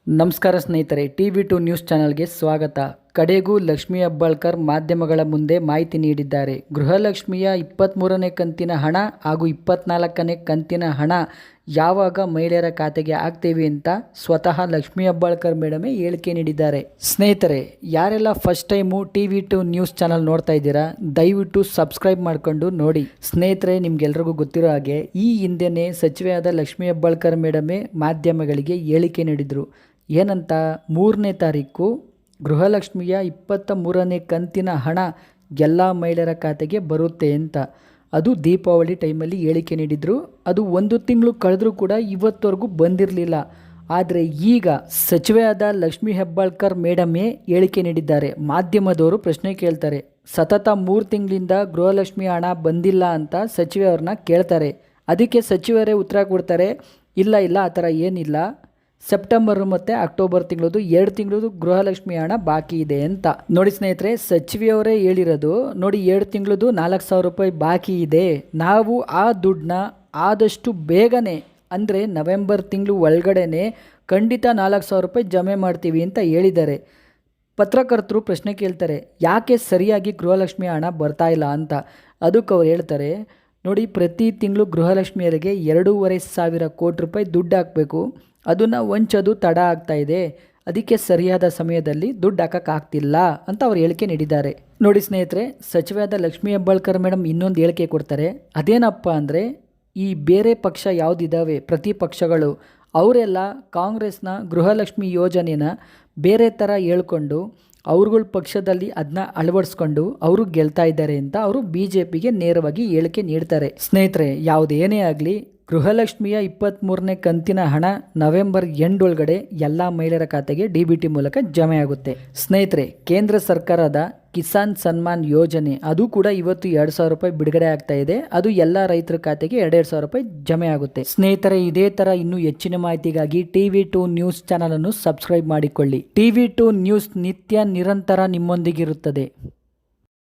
ನಮಸ್ಕಾರ ಸ್ನೇಹಿತರೆ, TV2 news ಚಾನಲ್ಗೆ ಸ್ವಾಗತ. ಕಡೆಗೂ ಲಕ್ಷ್ಮೀ ಹೆಬ್ಬಾಳ್ಕರ್ ಮಾಧ್ಯಮಗಳ ಮುಂದೆ ಮಾಹಿತಿ ನೀಡಿದ್ದಾರೆ. ಗೃಹಲಕ್ಷ್ಮಿಯ 23ನೇ ಕಂತಿನ ಹಣ ಹಾಗೂ 24ನೇ ಕಂತಿನ ಹಣ ಯಾವಾಗ ಮಹಿಳೆಯರ ಖಾತೆಗೆ ಹಾಕ್ತೇವೆ ಅಂತ ಸ್ವತಃ ಲಕ್ಷ್ಮೀ ಹೆಬ್ಬಾಳ್ಕರ್ ಮೇಡಮೇ ಹೇಳಿಕೆ ನೀಡಿದ್ದಾರೆ. ಸ್ನೇಹಿತರೆ, ಯಾರೆಲ್ಲ first time TV2 news channel ನೋಡ್ತಾ ಇದ್ದೀರಾ, ದಯವಿಟ್ಟು ಸಬ್ಸ್ಕ್ರೈಬ್ ಮಾಡಿಕೊಂಡು ನೋಡಿ. ಸ್ನೇಹಿತರೆ, ನಿಮ್ಗೆಲ್ರಿಗೂ ಗೊತ್ತಿರೋ ಹಾಗೆ ಈ ಹಿಂದೆನೇ ಸಚಿವೆಯಾದ ಲಕ್ಷ್ಮೀ ಹೆಬ್ಬಾಳ್ಕರ್ ಮೇಡಮೇ ಮಾಧ್ಯಮಗಳಿಗೆ ಹೇಳಿಕೆ ನೀಡಿದರು. ಏನಂತ, 3ನೇ ತಾರೀಕು ಗೃಹಲಕ್ಷ್ಮಿಯ 23ನೇ ಕಂತಿನ ಹಣ ಎಲ್ಲ ಮಹಿಳೆಯರ ಖಾತೆಗೆ ಬರುತ್ತೆ ಅಂತ. ಅದು ದೀಪಾವಳಿ ಟೈಮಲ್ಲಿ ಹೇಳಿಕೆ ನೀಡಿದರು. ಅದು 1 ತಿಂಗಳು ಕಳೆದರೂ ಕೂಡ ಇವತ್ತವರೆಗೂ ಬಂದಿರಲಿಲ್ಲ. ಆದರೆ ಈಗ ಸಚಿವೆಯಾದ ಲಕ್ಷ್ಮೀ ಹೆಬ್ಬಾಳ್ಕರ್ ಮೇಡಮೇ ಹೇಳಿಕೆ ನೀಡಿದ್ದಾರೆ. ಮಾಧ್ಯಮದವರು ಪ್ರಶ್ನೆ ಕೇಳ್ತಾರೆ, ಸತತ 3 ತಿಂಗಳಿಂದ ಗೃಹಲಕ್ಷ್ಮಿ ಹಣ ಬಂದಿಲ್ಲ ಅಂತ ಸಚಿವೆಯವ್ರನ್ನ ಕೇಳ್ತಾರೆ. ಅದಕ್ಕೆ ಸಚಿವರೇ ಉತ್ತರ ಕೊಡ್ತಾರೆ, ಇಲ್ಲ ಆ ಥರ ಏನಿಲ್ಲ, ಸೆಪ್ಟೆಂಬರ್ ಮತ್ತು ಅಕ್ಟೋಬರ್ ತಿಂಗಳದು 2 ತಿಂಗಳದು ಗೃಹಲಕ್ಷ್ಮಿ ಹಣ ಬಾಕಿ ಇದೆ ಅಂತ. ನೋಡಿ ಸ್ನೇಹಿತರೆ, ಸಚಿವೆಯವರೇ ಹೇಳಿರೋದು. ನೋಡಿ, 2 ತಿಂಗಳದು 4,000 ರೂಪಾಯಿ ಬಾಕಿ ಇದೆ. ನಾವು ಆ ದುಡ್ಡನ್ನ ಆದಷ್ಟು ಬೇಗನೆ, ಅಂದರೆ ನವೆಂಬರ್ ತಿಂಗಳು ಒಳಗಡೆನೆ ಖಂಡಿತ 4,000 ರೂಪಾಯಿ ಜಮೆ ಮಾಡ್ತೀವಿ ಅಂತ ಹೇಳಿದ್ದಾರೆ. ಪತ್ರಕರ್ತರು ಪ್ರಶ್ನೆ ಕೇಳ್ತಾರೆ, ಯಾಕೆ ಸರಿಯಾಗಿ ಗೃಹಲಕ್ಷ್ಮಿ ಹಣ ಬರ್ತಾ ಇಲ್ಲ ಅಂತ. ಅದಕ್ಕೆ ಅವ್ರು ಹೇಳ್ತಾರೆ, ನೋಡಿ, ಪ್ರತಿ ತಿಂಗಳು ಗೃಹಲಕ್ಷ್ಮಿಯರಿಗೆ 2,500 ಕೋಟಿ ರೂಪಾಯಿ ದುಡ್ಡು ಹಾಕಬೇಕು. ಅದನ್ನು ವಂಚೋದು ತಡ ಆಗ್ತಾ ಇದೆ. ಅದಕ್ಕೆ ಸರಿಯಾದ ಸಮಯದಲ್ಲಿ ದುಡ್ಡು ಹಾಕೋಕ್ಕಾಗ್ತಿಲ್ಲ ಅಂತ ಅವ್ರು ಹೇಳಿಕೆ ನೀಡಿದ್ದಾರೆ. ನೋಡಿ ಸ್ನೇಹಿತರೆ, ಸಚಿವೆಯಾದ ಲಕ್ಷ್ಮೀ ಹೆಬ್ಬಾಳ್ಕರ್ ಮೇಡಮ್ ಇನ್ನೊಂದು ಹೇಳಿಕೆ ಕೊಡ್ತಾರೆ. ಅದೇನಪ್ಪ ಅಂದರೆ, ಈ ಬೇರೆ ಪಕ್ಷ ಯಾವುದಿದ್ದಾವೆ ಪ್ರತಿಪಕ್ಷಗಳು, ಅವರೆಲ್ಲ ಕಾಂಗ್ರೆಸ್ನ ಗೃಹಲಕ್ಷ್ಮಿ ಯೋಜನೆನ ಬೇರೆ ಥರ ಹೇಳ್ಕೊಂಡು ಅವ್ರುಗಳ ಪಕ್ಷದಲ್ಲಿ ಅದನ್ನ ಅಳವಡಿಸ್ಕೊಂಡು ಅವರು ಗೆಲ್ತಾ ಇದ್ದಾರೆ ಅಂತ ಅವರು BJPಗೆ ನೇರವಾಗಿ ಹೇಳಿಕೆ ನೀಡ್ತಾರೆ. ಸ್ನೇಹಿತರೆ, ಯಾವುದೇನೇ ಆಗಲಿ, ಗೃಹಲಕ್ಷ್ಮಿಯ 23ನೇ ಕಂತಿನ ಹಣ ನವೆಂಬರ್ ಎಂಡ್ ಒಳಗಡೆ ಎಲ್ಲ ಮಹಿಳೆಯರ ಖಾತೆಗೆ DBT ಮೂಲಕ ಜಮೆ ಆಗುತ್ತೆ. ಸ್ನೇಹಿತರೆ, ಕೇಂದ್ರ ಸರ್ಕಾರದ ಕಿಸಾನ್ ಸನ್ಮಾನ್ ಯೋಜನೆ ಅದು ಕೂಡ ಇವತ್ತು 2,000 ರೂಪಾಯಿ ಬಿಡುಗಡೆ ಆಗ್ತಾ ಇದೆ. ಅದು ಎಲ್ಲ ರೈತರ ಖಾತೆಗೆ 2,000 ರೂಪಾಯಿ ಜಮೆ ಆಗುತ್ತೆ. ಸ್ನೇಹಿತರೆ, ಇದೇ ಥರ ಇನ್ನೂ ಹೆಚ್ಚಿನ ಮಾಹಿತಿಗಾಗಿ TV2 ನ್ಯೂಸ್ ಚಾನಲನ್ನು ಸಬ್ಸ್ಕ್ರೈಬ್ ಮಾಡಿಕೊಳ್ಳಿ. TV2 ನ್ಯೂಸ್ ನಿತ್ಯ ನಿರಂತರ ನಿಮ್ಮೊಂದಿಗಿರುತ್ತದೆ.